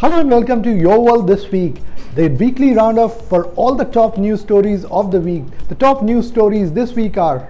Hello and welcome to Your World This Week, the weekly roundup for all the top news stories of the week. The top news stories this week are: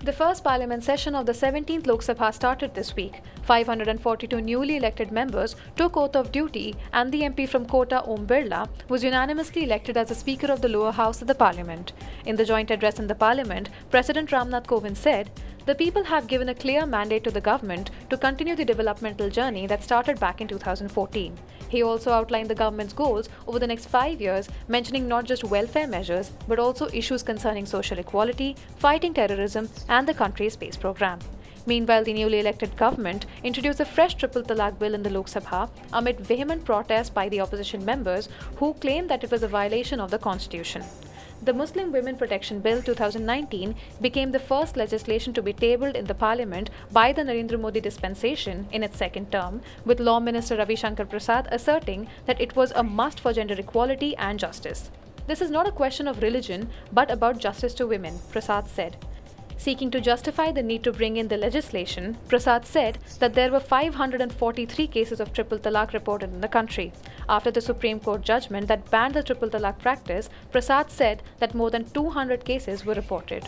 the first parliament session of the 17th Lok Sabha started this week. 542 newly elected members took oath of duty, and the MP from Kota, Om Birla, was unanimously elected as the Speaker of the lower house of the parliament. In the joint address in the parliament, President Ramnath Kovind said, "The people have given a clear mandate to the government to continue the developmental journey that started back in 2014. He also outlined the government's goals over the next 5 years, mentioning not just welfare measures, but also issues concerning social equality, fighting terrorism, and the country's space program. Meanwhile, the newly elected government introduced a fresh triple talaq bill in the Lok Sabha amid vehement protests by the opposition members who claimed that it was a violation of the constitution. The Muslim Women Protection Bill 2019 became the first legislation to be tabled in the parliament by the Narendra Modi dispensation in its second term, with Law Minister Ravi Shankar Prasad asserting that it was a must for gender equality and justice. "This is not a question of religion, but about justice to women," Prasad said. Seeking to justify the need to bring in the legislation, Prasad said that there were 543 cases of triple talaq reported in the country. After the Supreme Court judgment that banned the triple talaq practice, Prasad said that more than 200 cases were reported.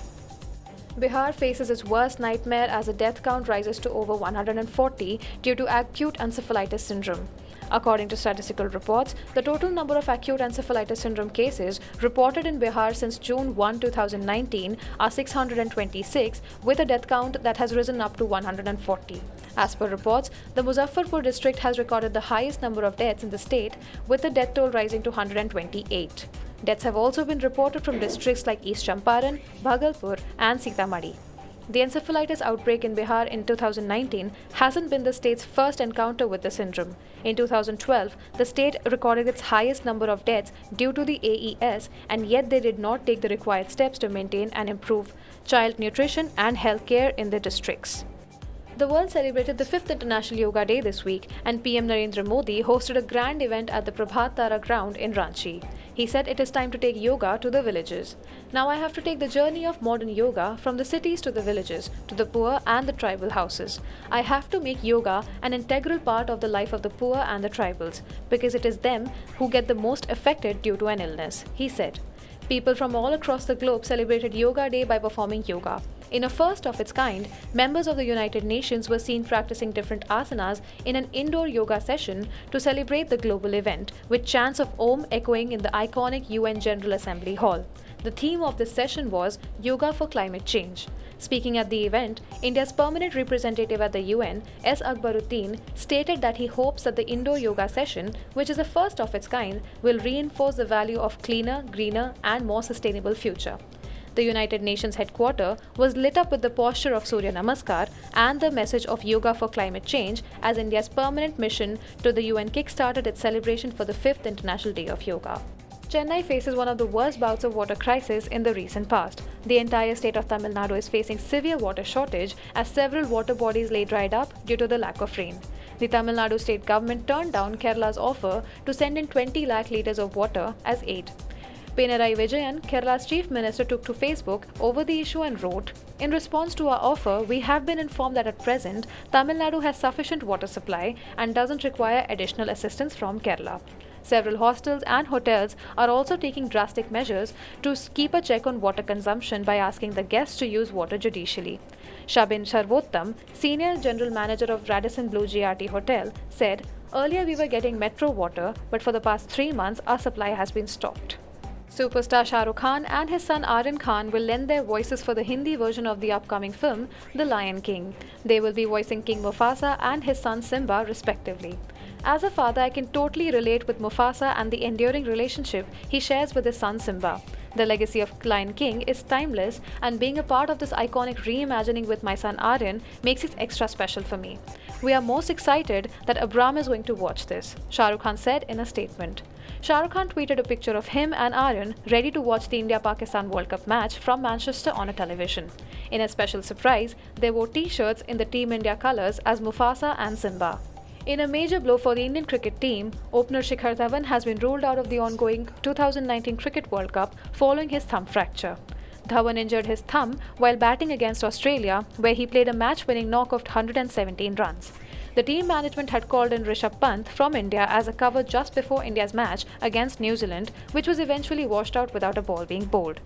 Bihar faces its worst nightmare as the death count rises to over 140 due to acute encephalitis syndrome. According to statistical reports, the total number of acute encephalitis syndrome cases reported in Bihar since June 1, 2019 are 626, with a death count that has risen up to 140. As per reports, the Muzaffarpur district has recorded the highest number of deaths in the state, with the death toll rising to 128. Deaths have also been reported from districts like East Champaran, Bhagalpur, and Sitamarhi. The encephalitis outbreak in Bihar in 2019 hasn't been the state's first encounter with the syndrome. In 2012, the state recorded its highest number of deaths due to the AES, and yet they did not take the required steps to maintain and improve child nutrition and health care in the districts. The world celebrated the 5th International Yoga Day this week, and PM Narendra Modi hosted a grand event at the Prabhat Tara ground in Ranchi. He said it is time to take yoga to the villages. "Now I have to take the journey of modern yoga from the cities to the villages, to the poor and the tribal houses. I have to make yoga an integral part of the life of the poor and the tribals, because it is them who get the most affected due to an illness," he said. People from all across the globe celebrated Yoga Day by performing yoga. In a first of its kind, members of the United Nations were seen practicing different asanas in an indoor yoga session to celebrate the global event, with chants of Om echoing in the iconic UN General Assembly Hall. The theme of this session was Yoga for Climate Change. Speaking at the event, India's permanent representative at the UN, S. Akbaruddin, stated that he hopes that the indoor yoga session, which is the first of its kind, will reinforce the value of cleaner, greener, and more sustainable future. The United Nations headquarters was lit up with the posture of Surya Namaskar and the message of Yoga for Climate Change, as India's permanent mission to the UN kickstarted its celebration for the 5th International Day of Yoga. Chennai faces one of the worst bouts of water crisis in the recent past. The entire state of Tamil Nadu is facing severe water shortage as several water bodies lay dried up due to the lack of rain. The Tamil Nadu state government turned down Kerala's offer to send in 20 lakh litres of water as aid. Pinarayi Vijayan, Kerala's chief minister, took to Facebook over the issue and wrote, "In response to our offer, we have been informed that at present, Tamil Nadu has sufficient water supply and doesn't require additional assistance from Kerala. Several hostels and hotels are also taking drastic measures to keep a check on water consumption by asking the guests to use water judicially." Shabin Sarvottam, senior general manager of Radisson Blu GRT Hotel, said, "Earlier we were getting metro water, but for the past 3 months our supply has been stopped." Superstar Shah Rukh Khan and his son Aryan Khan will lend their voices for the Hindi version of the upcoming film, The Lion King. They will be voicing King Mufasa and his son Simba, respectively. "As a father, I can totally relate with Mufasa and the enduring relationship he shares with his son Simba. The legacy of Lion King is timeless, and being a part of this iconic reimagining with my son Aryan makes it extra special for me. We are most excited that Abram is going to watch this," Shah Rukh Khan said in a statement. Shah Rukh Khan tweeted a picture of him and Aryan ready to watch the India-Pakistan World Cup match from Manchester on a television. In a special surprise, they wore T-shirts in the Team India colours as Mufasa and Simba. In a major blow for the Indian cricket team, opener Shikhar Dhawan has been ruled out of the ongoing 2019 Cricket World Cup following his thumb fracture. Dhawan injured his thumb while batting against Australia, where he played a match-winning knock of 117 runs. The team management had called in Rishabh Pant from India as a cover just before India's match against New Zealand, which was eventually washed out without a ball being bowled.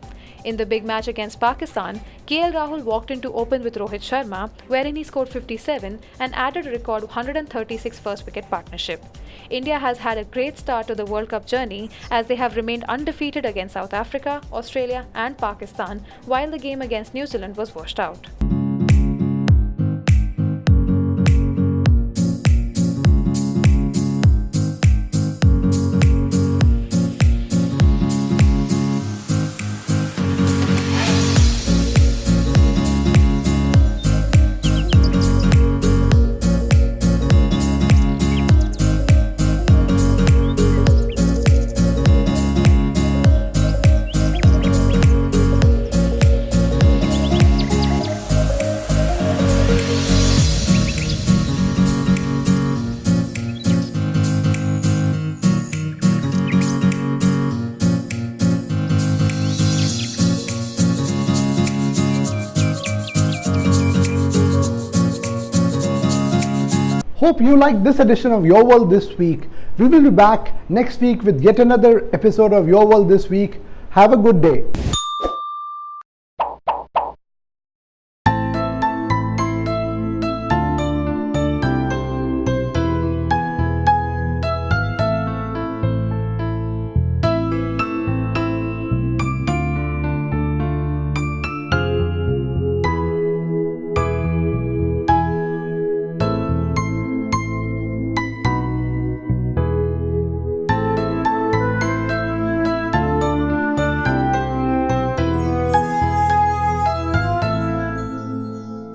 In the big match against Pakistan, KL Rahul walked in to open with Rohit Sharma, wherein he scored 57 and added a record 136 first-wicket partnership. India has had a great start to the World Cup journey as they have remained undefeated against South Africa, Australia and Pakistan, while the game against New Zealand was washed out. Hope you liked this edition of Your World This Week. We will be back next week with yet another episode of Your World This Week. Have a good day.